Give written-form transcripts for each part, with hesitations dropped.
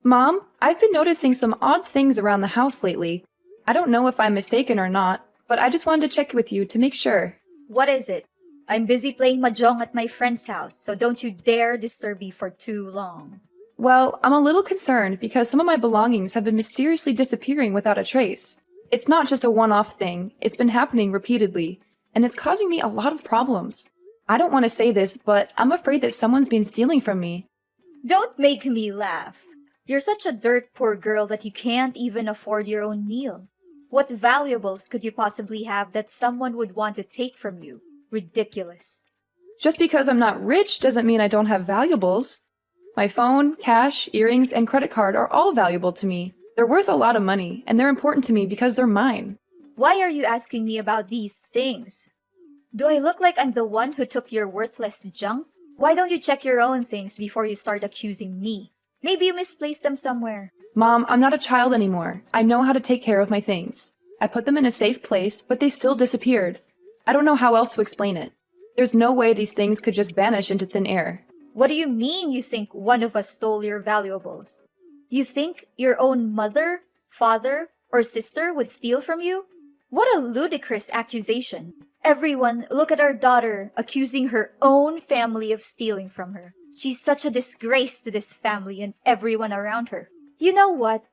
Mom, I've been noticing some odd things around the house lately. I don't know if I'm mistaken or not, but I just wanted to check with you to make sure. What is it? I'm busy playing mahjong at my friend's house, so don't you dare disturb me for too long. Well, I'm a little concerned because some of my belongings have been mysteriously disappearing without a trace. It's not just a one-off thing, it's been happening repeatedly, and it's causing me a lot of problems. I don't want to say this, but I'm afraid that someone's been stealing from me. Don't make me laugh. You're such a dirt poor girl that you can't even afford your own meal. What valuables could you possibly have that someone would want to take from you? Ridiculous. Just because I'm not rich doesn't mean I don't have valuables. My phone, cash, earrings, and credit card are all valuable to me. They're worth a lot of money, and they're important to me because they're mine. Why are you asking me about these things? Do I look like I'm the one who took your worthless junk? Why don't you check your own things before you start accusing me? Maybe you misplaced them somewhere. Mom, I'm not a child anymore. I know how to take care of my things. I put them in a safe place, but they still disappeared. I don't know how else to explain it. There's no way these things could just vanish into thin air. What do you mean you think one of us stole your valuables? You think your own mother, father, or sister would steal from you? What a ludicrous accusation. Everyone, look at our daughter accusing her own family of stealing from her. She's such a disgrace to this family and everyone around her. You know what?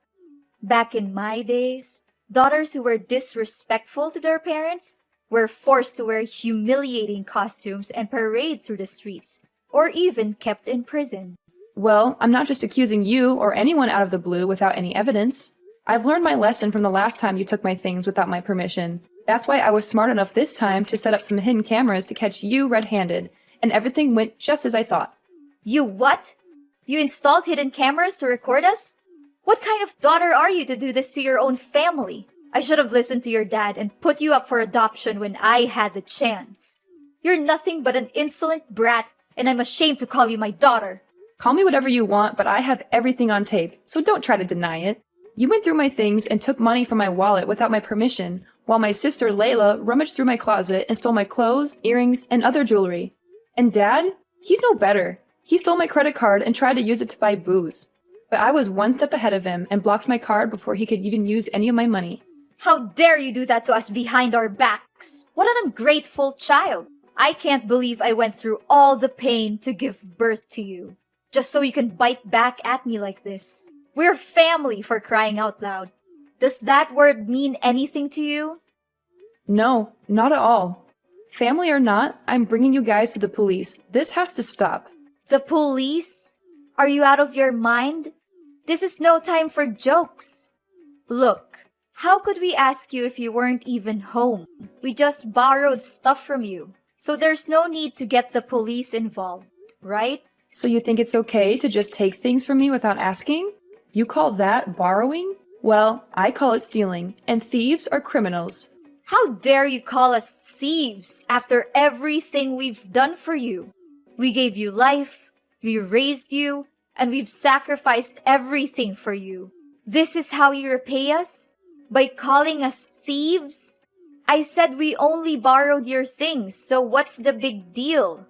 Back in my days, daughters who were disrespectful to their parents were forced to wear humiliating costumes and parade through the streets, or even kept in prison. Well, I'm not just accusing you or anyone out of the blue without any evidence. I've learned my lesson from the last time you took my things without my permission. That's why I was smart enough this time to set up some hidden cameras to catch you red-handed, and everything went just as I thought. You what? You installed hidden cameras to record us? What kind of daughter are you to do this to your own family? I should have listened to your dad and put you up for adoption when I had the chance. You're nothing but an insolent brat, and I'm ashamed to call you my daughter. Call me whatever you want, but I have everything on tape, so don't try to deny it. You went through my things and took money from my wallet without my permission, while my sister Layla rummaged through my closet and stole my clothes, earrings, and other jewelry. And Dad? He's no better. He stole my credit card and tried to use it to buy booze. But I was one step ahead of him and blocked my card before he could even use any of my money. How dare you do that to us behind our backs? What an ungrateful child. I can't believe I went through all the pain to give birth to you, just so you can bite back at me like this. We're family, for crying out loud. Does that word mean anything to you? No, not at all. Family or not, I'm bringing you guys to the police. This has to stop. The police? Are you out of your mind? This is no time for jokes. Look, how could we ask you if you weren't even home? We just borrowed stuff from you, so there's no need to get the police involved, right? So you think it's okay to just take things from me without asking? You call that borrowing? Well, I call it stealing, and thieves are criminals. How dare you call us thieves after everything we've done for you? We gave you life, we raised you, and we've sacrificed everything for you. This is how you repay us? By calling us thieves? I said we only borrowed your things, so what's the big deal?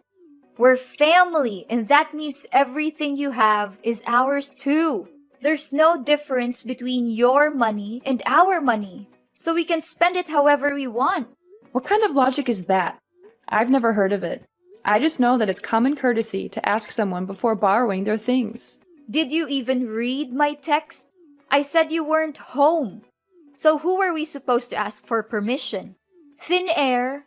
We're family, and that means everything you have is ours too. There's no difference between your money and our money, so we can spend it however we want. What kind of logic is that? I've never heard of it. I just know that it's common courtesy to ask someone before borrowing their things. Did you even read my text? I said you weren't home. So who were we supposed to ask for permission? Thin air?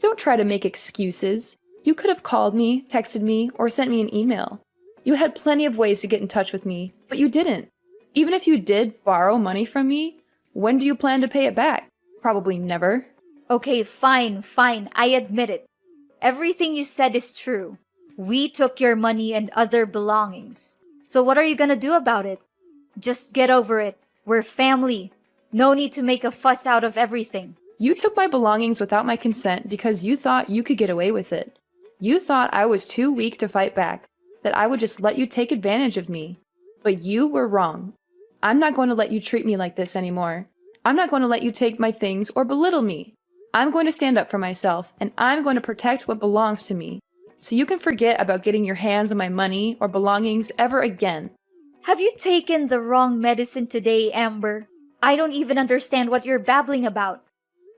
Don't try to make excuses. You could have called me, texted me, or sent me an email. You had plenty of ways to get in touch with me, but you didn't. Even if you did borrow money from me, when do you plan to pay it back? Probably never. Okay, fine, I admit it. Everything you said is true. We took your money and other belongings. So what are you gonna do about it? Just get over it. We're family. No need to make a fuss out of everything. You took my belongings without my consent because you thought you could get away with it. You thought I was too weak to fight back, that I would just let you take advantage of me. But you were wrong. I'm not going to let you treat me like this anymore. I'm not going to let you take my things or belittle me. I'm going to stand up for myself, and I'm going to protect what belongs to me. So you can forget about getting your hands on my money or belongings ever again. Have you taken the wrong medicine today, Amber? I don't even understand what you're babbling about.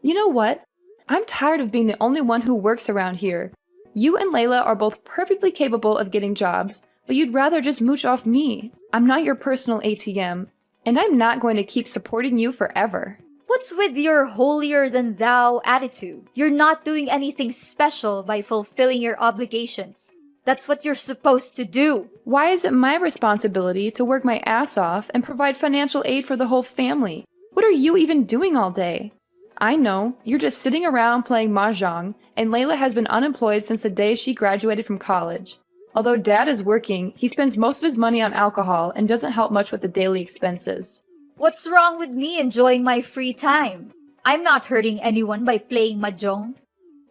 You know what? I'm tired of being the only one who works around here. You and Layla are both perfectly capable of getting jobs, but you'd rather just mooch off me. I'm not your personal ATM, and I'm not going to keep supporting you forever. What's with your holier-than-thou attitude? You're not doing anything special by fulfilling your obligations. That's what you're supposed to do. Why is it my responsibility to work my ass off and provide financial aid for the whole family? What are you even doing all day? I know, you're just sitting around playing mahjong, and Layla has been unemployed since the day she graduated from college. Although Dad is working, he spends most of his money on alcohol and doesn't help much with the daily expenses. What's wrong with me enjoying my free time? I'm not hurting anyone by playing mahjong.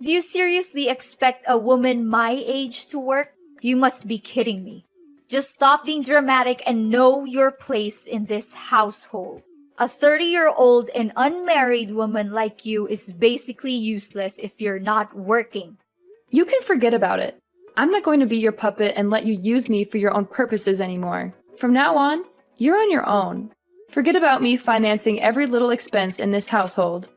Do you seriously expect a woman my age to work? You must be kidding me. Just stop being dramatic and know your place in this household. A 30-year-old and unmarried woman like you is basically useless if you're not working. You can forget about it. I'm not going to be your puppet and let you use me for your own purposes anymore. From now on, you're on your own. Forget about me financing every little expense in this household.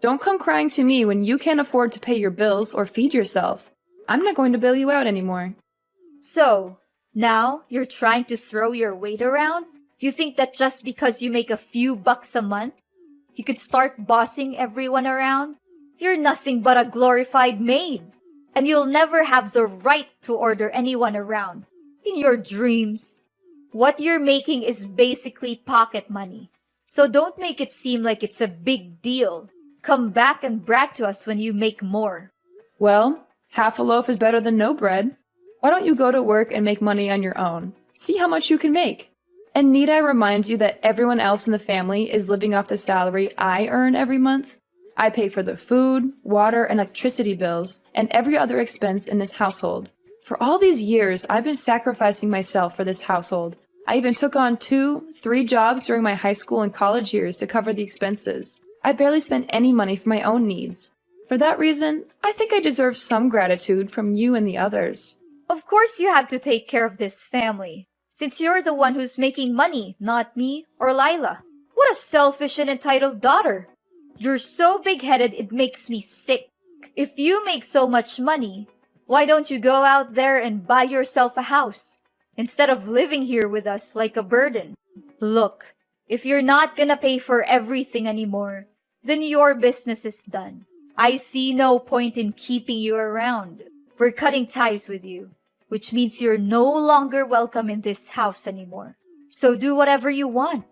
Don't come crying to me when you can't afford to pay your bills or feed yourself. I'm not going to bail you out anymore. So, now you're trying to throw your weight around? You think that just because you make a few bucks a month, you could start bossing everyone around? You're nothing but a glorified maid. And you'll never have the right to order anyone around. In your dreams. What you're making is basically pocket money. So don't make it seem like it's a big deal. Come back and brag to us when you make more. Well, half a loaf is better than no bread. Why don't you go to work and make money on your own? See how much you can make. And need I remind you that everyone else in the family is living off the salary I earn every month? I pay for the food, water, and electricity bills, and every other expense in this household. For all these years, I've been sacrificing myself for this household. I even took on 2-3 jobs during my high school and college years to cover the expenses. I barely spent any money for my own needs. For that reason, I think I deserve some gratitude from you and the others. Of course you have to take care of this family, since you're the one who's making money, not me or Lila. What a selfish and entitled daughter. You're so big-headed it makes me sick. If you make so much money, why don't you go out there and buy yourself a house, instead of living here with us like a burden? Look, if you're not gonna pay for everything anymore, then your business is done. I see no point in keeping you around. We're cutting ties with you, which means you're no longer welcome in this house anymore. So do whatever you want,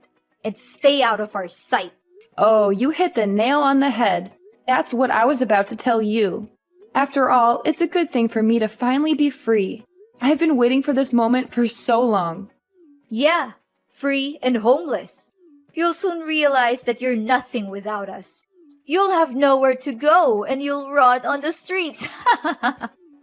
and stay out of our sight. Oh, you hit the nail on the head. That's what I was about to tell you. After all, it's a good thing for me to finally be free. I've been waiting for this moment for so long. Yeah, free and homeless. You'll soon realize that you're nothing without us. You'll have nowhere to go and you'll rot on the streets.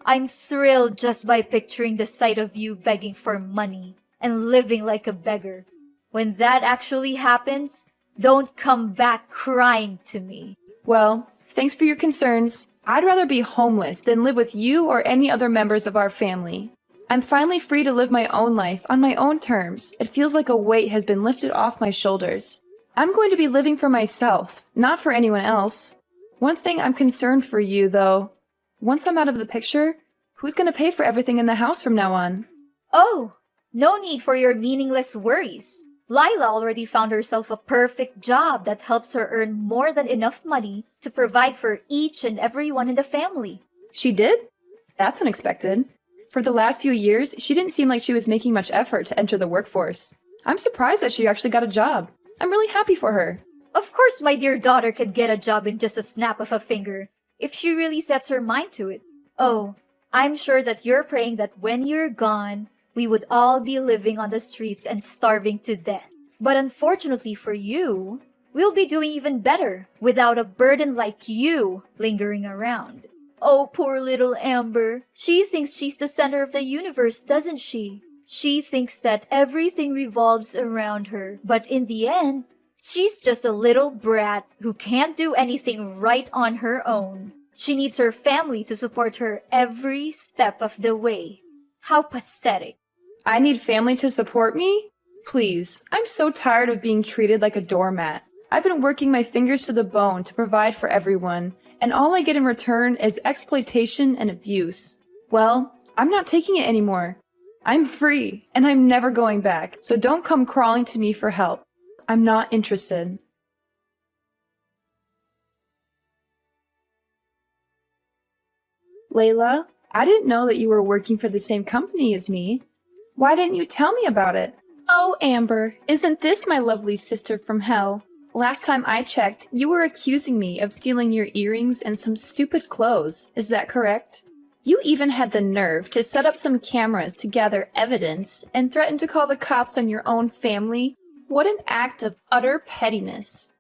I'm thrilled just by picturing the sight of you begging for money and living like a beggar. When that actually happens, don't come back crying to me. Well, thanks for your concerns. I'd rather be homeless than live with you or any other members of our family. I'm finally free to live my own life on my own terms. It feels like a weight has been lifted off my shoulders. I'm going to be living for myself, not for anyone else. One thing I'm concerned for you, though. Once I'm out of the picture, who's going to pay for everything in the house from now on? Oh, no need for your meaningless worries. Lila already found herself a perfect job that helps her earn more than enough money to provide for each and everyone in the family. She did? That's unexpected. For the last few years, she didn't seem like she was making much effort to enter the workforce. I'm surprised that she actually got a job. I'm really happy for her. Of course my dear daughter could get a job in just a snap of a finger, if she really sets her mind to it. Oh, I'm sure that you're praying that when you're gone, we would all be living on the streets and starving to death. But unfortunately for you, we'll be doing even better without a burden like you lingering around. Oh, poor little Amber. She thinks she's the center of the universe, doesn't she? She thinks that everything revolves around her, but in the end, she's just a little brat who can't do anything right on her own. She needs her family to support her every step of the way. How pathetic. I need family to support me? Please, I'm so tired of being treated like a doormat. I've been working my fingers to the bone to provide for everyone, and all I get in return is exploitation and abuse. Well, I'm not taking it anymore. I'm free, and I'm never going back, so don't come crawling to me for help. I'm not interested. Layla, I didn't know that you were working for the same company as me. Why didn't you tell me about it? Oh, Amber, isn't this my lovely sister from hell? Last time I checked, you were accusing me of stealing your earrings and some stupid clothes. Is that correct? You even had the nerve to set up some cameras to gather evidence and threaten to call the cops on your own family. What an act of utter pettiness.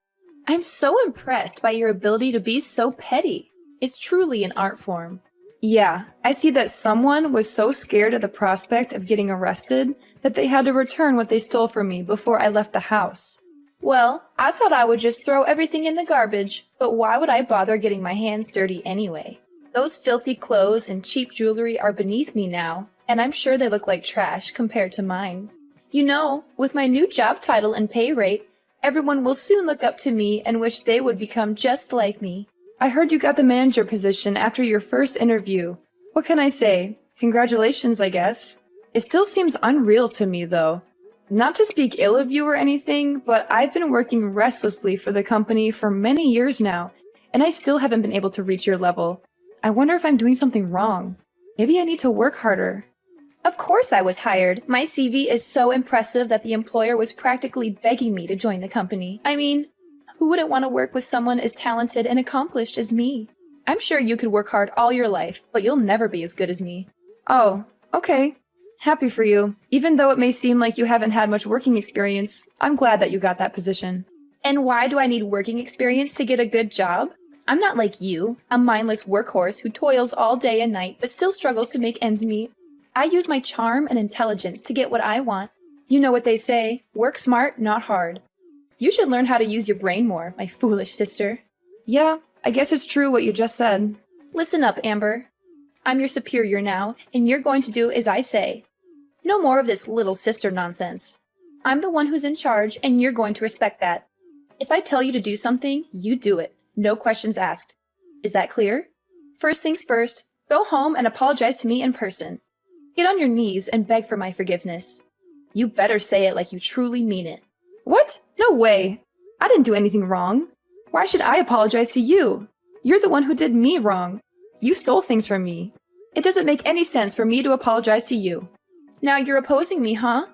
I'm so impressed by your ability to be so petty. It's truly an art form. Yeah, I see that someone was so scared of the prospect of getting arrested that they had to return what they stole from me before I left the house. Well, I thought I would just throw everything in the garbage, but why would I bother getting my hands dirty anyway? Those filthy clothes and cheap jewelry are beneath me now, and I'm sure they look like trash compared to mine. You know, with my new job title and pay rate, everyone will soon look up to me and wish they would become just like me. I heard you got the manager position after your first interview. What can I say? Congratulations, I guess. It still seems unreal to me, though. Not to speak ill of you or anything, but I've been working restlessly for the company for many years now, and I still haven't been able to reach your level. I wonder if I'm doing something wrong. Maybe I need to work harder. Of course I was hired. My CV is so impressive that the employer was practically begging me to join the company. I mean, who wouldn't want to work with someone as talented and accomplished as me? I'm sure you could work hard all your life, but you'll never be as good as me. Oh, okay. Happy for you. Even though it may seem like you haven't had much working experience, I'm glad that you got that position. And why do I need working experience to get a good job? I'm not like you, a mindless workhorse who toils all day and night but still struggles to make ends meet. I use my charm and intelligence to get what I want. You know what they say, work smart, not hard. You should learn how to use your brain more, my foolish sister. Yeah, I guess it's true what you just said. Listen up, Amber. I'm your superior now, and you're going to do as I say. No more of this little sister nonsense. I'm the one who's in charge, and you're going to respect that. If I tell you to do something, you do it. No questions asked. Is that clear? First things first, go home and apologize to me in person. Get on your knees and beg for my forgiveness. You better say it like you truly mean it. What? No way. I didn't do anything wrong. Why should I apologize to you? You're the one who did me wrong. You stole things from me. It doesn't make any sense for me to apologize to you. Now you're opposing me, huh?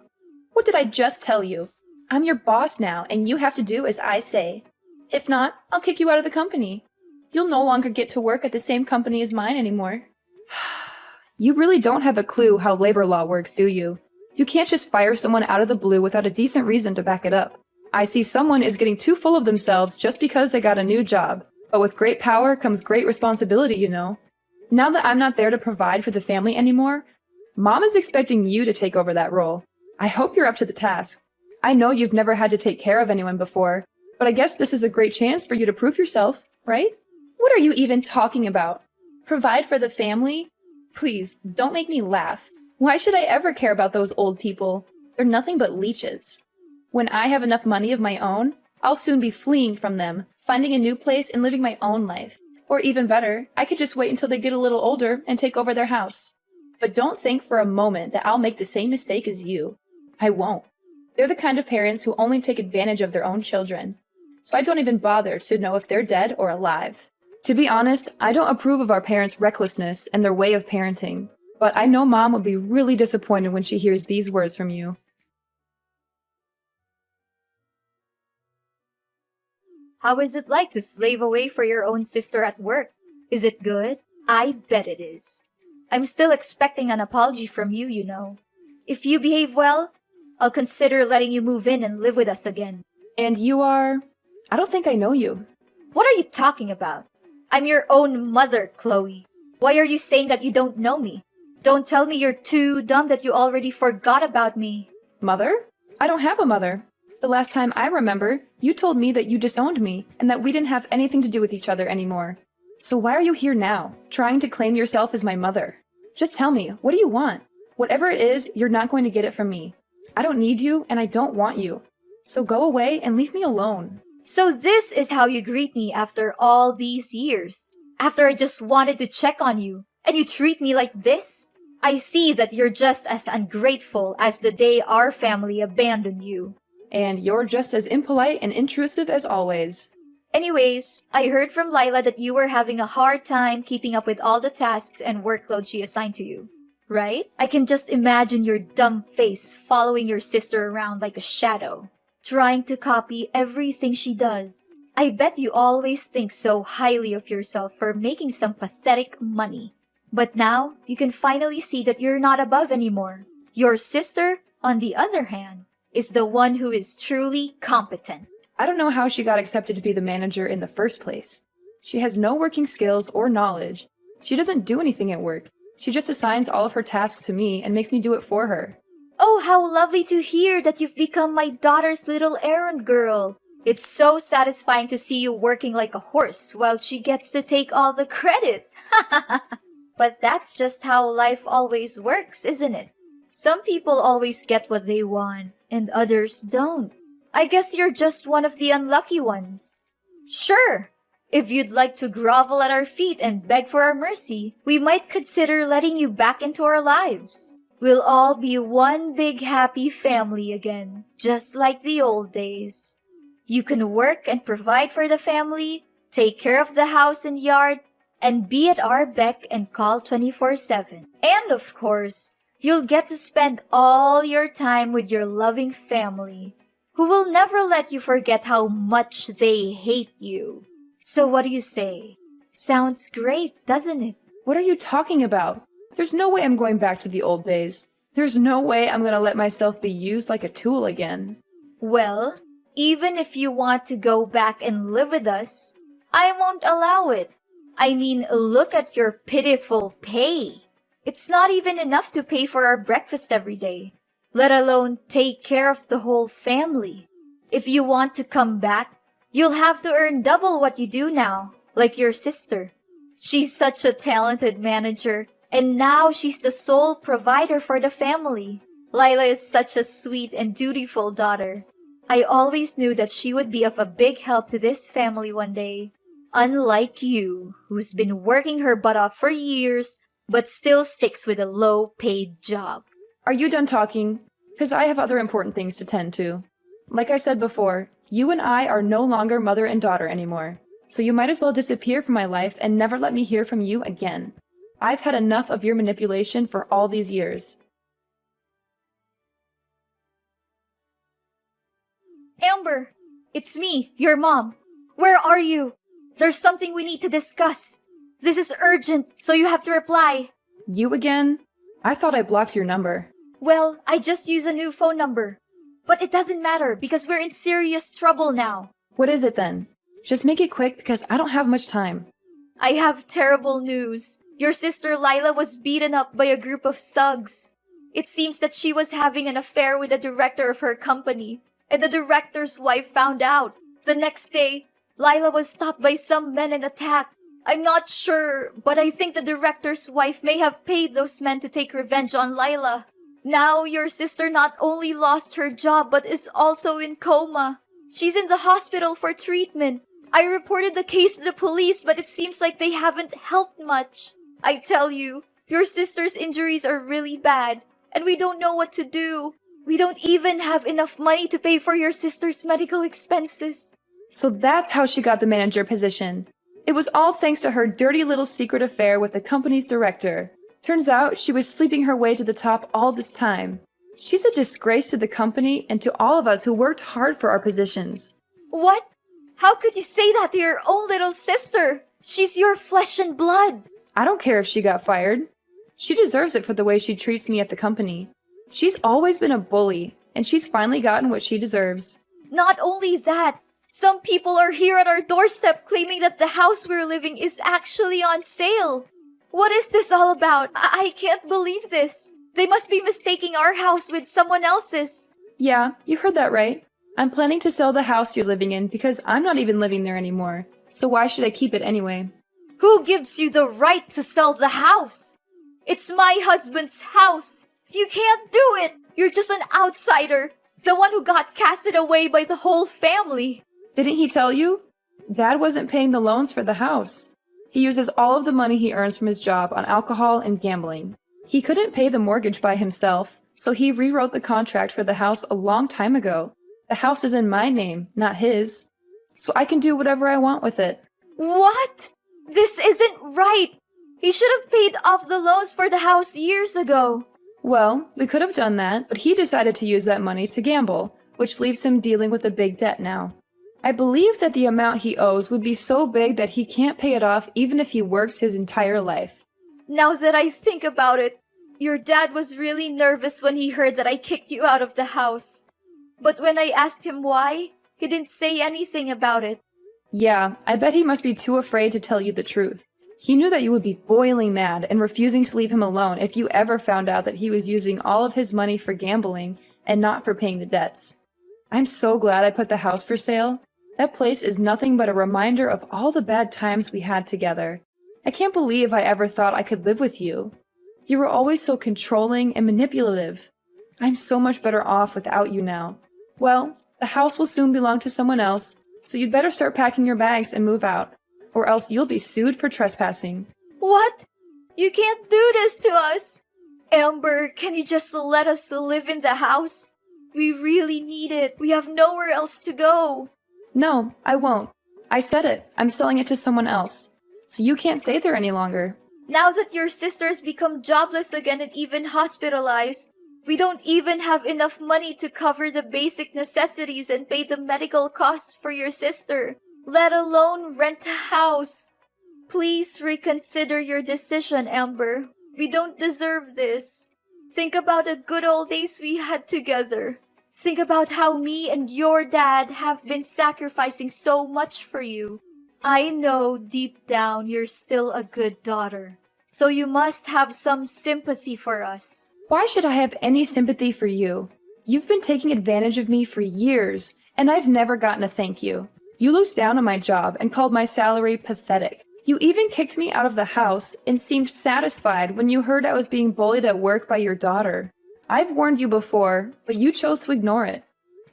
What did I just tell you? I'm your boss now, and you have to do as I say. If not, I'll kick you out of the company. You'll no longer get to work at the same company as mine anymore. You really don't have a clue how labor law works, do you? You can't just fire someone out of the blue without a decent reason to back it up. I see someone is getting too full of themselves just because they got a new job. But with great power comes great responsibility, you know. Now that I'm not there to provide for the family anymore, Mom is expecting you to take over that role. I hope you're up to the task. I know you've never had to take care of anyone before, but I guess this is a great chance for you to prove yourself, right? What are you even talking about? Provide for the family? Please, don't make me laugh. Why should I ever care about those old people? They're nothing but leeches. When I have enough money of my own, I'll soon be fleeing from them, finding a new place and living my own life. Or even better, I could just wait until they get a little older and take over their house. But don't think for a moment that I'll make the same mistake as you. I won't. They're the kind of parents who only take advantage of their own children. So I don't even bother to know if they're dead or alive. To be honest, I don't approve of our parents' recklessness and their way of parenting. But I know Mom would be really disappointed when she hears these words from you. How is it like to slave away for your own sister at work? Is it good? I bet it is. I'm still expecting an apology from you, you know. If you behave well, I'll consider letting you move in and live with us again. And you are... I don't think I know you. What are you talking about? I'm your own mother, Chloe. Why are you saying that you don't know me? Don't tell me you're too dumb that you already forgot about me. Mother? I don't have a mother. The last time I remember, you told me that you disowned me and that we didn't have anything to do with each other anymore. So why are you here now, trying to claim yourself as my mother? Just tell me, what do you want? Whatever it is, you're not going to get it from me. I don't need you and I don't want you. So go away and leave me alone. So this is how you greet me after all these years? After I just wanted to check on you, and you treat me like this? I see that you're just as ungrateful as the day our family abandoned you. And you're just as impolite and intrusive as always. Anyways, I heard from Lila that you were having a hard time keeping up with all the tasks and workload she assigned to you. Right? I can just imagine your dumb face following your sister around like a shadow, trying to copy everything she does. I bet you always think so highly of yourself for making some pathetic money. But now, you can finally see that you're not above anymore. Your sister, on the other hand, is the one who is truly competent. I don't know how she got accepted to be the manager in the first place. She has no working skills or knowledge. She doesn't do anything at work. She just assigns all of her tasks to me and makes me do it for her. Oh, how lovely to hear that you've become my daughter's little errand girl. It's so satisfying to see you working like a horse while she gets to take all the credit. But that's just how life always works, isn't it? Some people always get what they want, and others don't. I guess you're just one of the unlucky ones. Sure, if you'd like to grovel at our feet and beg for our mercy, we might consider letting you back into our lives. We'll all be one big happy family again, just like the old days. You can work and provide for the family, take care of the house and yard, and be at our beck and call 24/7. And of course, you'll get to spend all your time with your loving family, who will never let you forget how much they hate you. So what do you say? Sounds great, doesn't it? What are you talking about? There's no way I'm going back to the old days. There's no way I'm gonna let myself be used like a tool again. Well, even if you want to go back and live with us, I won't allow it. I mean, look at your pitiful pay. It's not even enough to pay for our breakfast every day, let alone take care of the whole family. If you want to come back, you'll have to earn double what you do now, like your sister. She's such a talented manager, and now she's the sole provider for the family. Lila is such a sweet and dutiful daughter. I always knew that she would be of a big help to this family one day. Unlike you, who's been working her butt off for years, but still sticks with a low-paid job. Are you done talking? Because I have other important things to tend to. Like I said before, you and I are no longer mother and daughter anymore. So you might as well disappear from my life and never let me hear from you again. I've had enough of your manipulation for all these years. Amber, it's me, your mom. Where are you? There's something we need to discuss. This is urgent, so you have to reply. You again? I thought I blocked your number. Well, I just used a new phone number. But it doesn't matter because we're in serious trouble now. What is it then? Just make it quick because I don't have much time. I have terrible news. Your sister Lila was beaten up by a group of thugs. It seems that she was having an affair with the director of her company, and the director's wife found out. The next day, Lila was stopped by some men and attacked. I'm not sure, but I think the director's wife may have paid those men to take revenge on Lila. Now your sister not only lost her job but is also in coma. She's in the hospital for treatment. I reported the case to the police, but it seems like they haven't helped much. I tell you, your sister's injuries are really bad, and we don't know what to do. We don't even have enough money to pay for your sister's medical expenses. So that's how she got the manager position. It was all thanks to her dirty little secret affair with the company's director. Turns out she was sleeping her way to the top all this time. She's a disgrace to the company and to all of us who worked hard for our positions. What? How could you say that to your own little sister? She's your flesh and blood. I don't care if she got fired. She deserves it for the way she treats me at the company. She's always been a bully, and she's finally gotten what she deserves. Not only that, some people are here at our doorstep claiming that the house we're living is actually on sale. What is this all about? I can't believe this. They must be mistaking our house with someone else's. Yeah, you heard that right. I'm planning to sell the house you're living in because I'm not even living there anymore. So why should I keep it anyway? Who gives you the right to sell the house? It's my husband's house. You can't do it. You're just an outsider, the one who got casted away by the whole family. Didn't he tell you? Dad wasn't paying the loans for the house. He uses all of the money he earns from his job on alcohol and gambling. He couldn't pay the mortgage by himself, so he rewrote the contract for the house a long time ago. The house is in my name, not his. So I can do whatever I want with it. What? This isn't right. He should have paid off the loans for the house years ago. Well, we could have done that, but he decided to use that money to gamble, which leaves him dealing with a big debt now. I believe that the amount he owes would be so big that he can't pay it off even if he works his entire life. Now that I think about it, your dad was really nervous when he heard that I kicked you out of the house. But when I asked him why, he didn't say anything about it. Yeah, I bet he must be too afraid to tell you the truth. He knew that you would be boiling mad and refusing to leave him alone if you ever found out that he was using all of his money for gambling and not for paying the debts. I'm so glad I put the house for sale. That place is nothing but a reminder of all the bad times we had together. I can't believe I ever thought I could live with you. You were always so controlling and manipulative. I'm so much better off without you now. Well, the house will soon belong to someone else, so you'd better start packing your bags and move out, or else you'll be sued for trespassing. What? You can't do this to us! Amber, can you just let us live in the house? We really need it. We have nowhere else to go. No, I won't. I said it. I'm selling it to someone else. So you can't stay there any longer. Now that your sister's become jobless again and even hospitalized, we don't even have enough money to cover the basic necessities and pay the medical costs for your sister, let alone rent a house. Please reconsider your decision, Amber. We don't deserve this. Think about the good old days we had together. Think about how me and your dad have been sacrificing so much for you. I know deep down you're still a good daughter, so you must have some sympathy for us. Why should I have any sympathy for you? You've been taking advantage of me for years, and I've never gotten a thank you. You looked down on my job and called my salary pathetic. You even kicked me out of the house and seemed satisfied when you heard I was being bullied at work by your daughter. I've warned you before, but you chose to ignore it.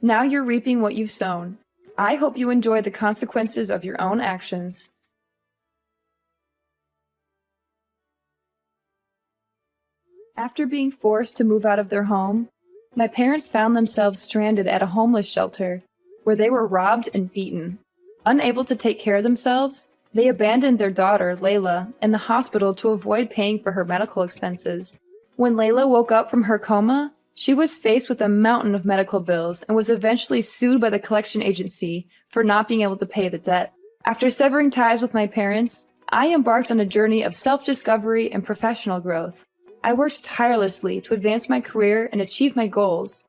Now you're reaping what you've sown. I hope you enjoy the consequences of your own actions. After being forced to move out of their home, my parents found themselves stranded at a homeless shelter, where they were robbed and beaten. Unable to take care of themselves, they abandoned their daughter, Layla, in the hospital to avoid paying for her medical expenses. When Layla woke up from her coma, she was faced with a mountain of medical bills and was eventually sued by the collection agency for not being able to pay the debt. After severing ties with my parents, I embarked on a journey of self-discovery and professional growth. I worked tirelessly to advance my career and achieve my goals,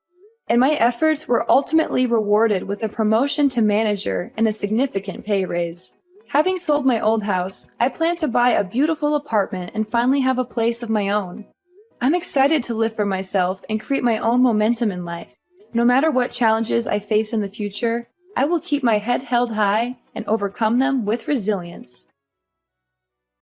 and my efforts were ultimately rewarded with a promotion to manager and a significant pay raise. Having sold my old house, I plan to buy a beautiful apartment and finally have a place of my own. I'm excited to live for myself and create my own momentum in life. No matter what challenges I face in the future, I will keep my head held high and overcome them with resilience.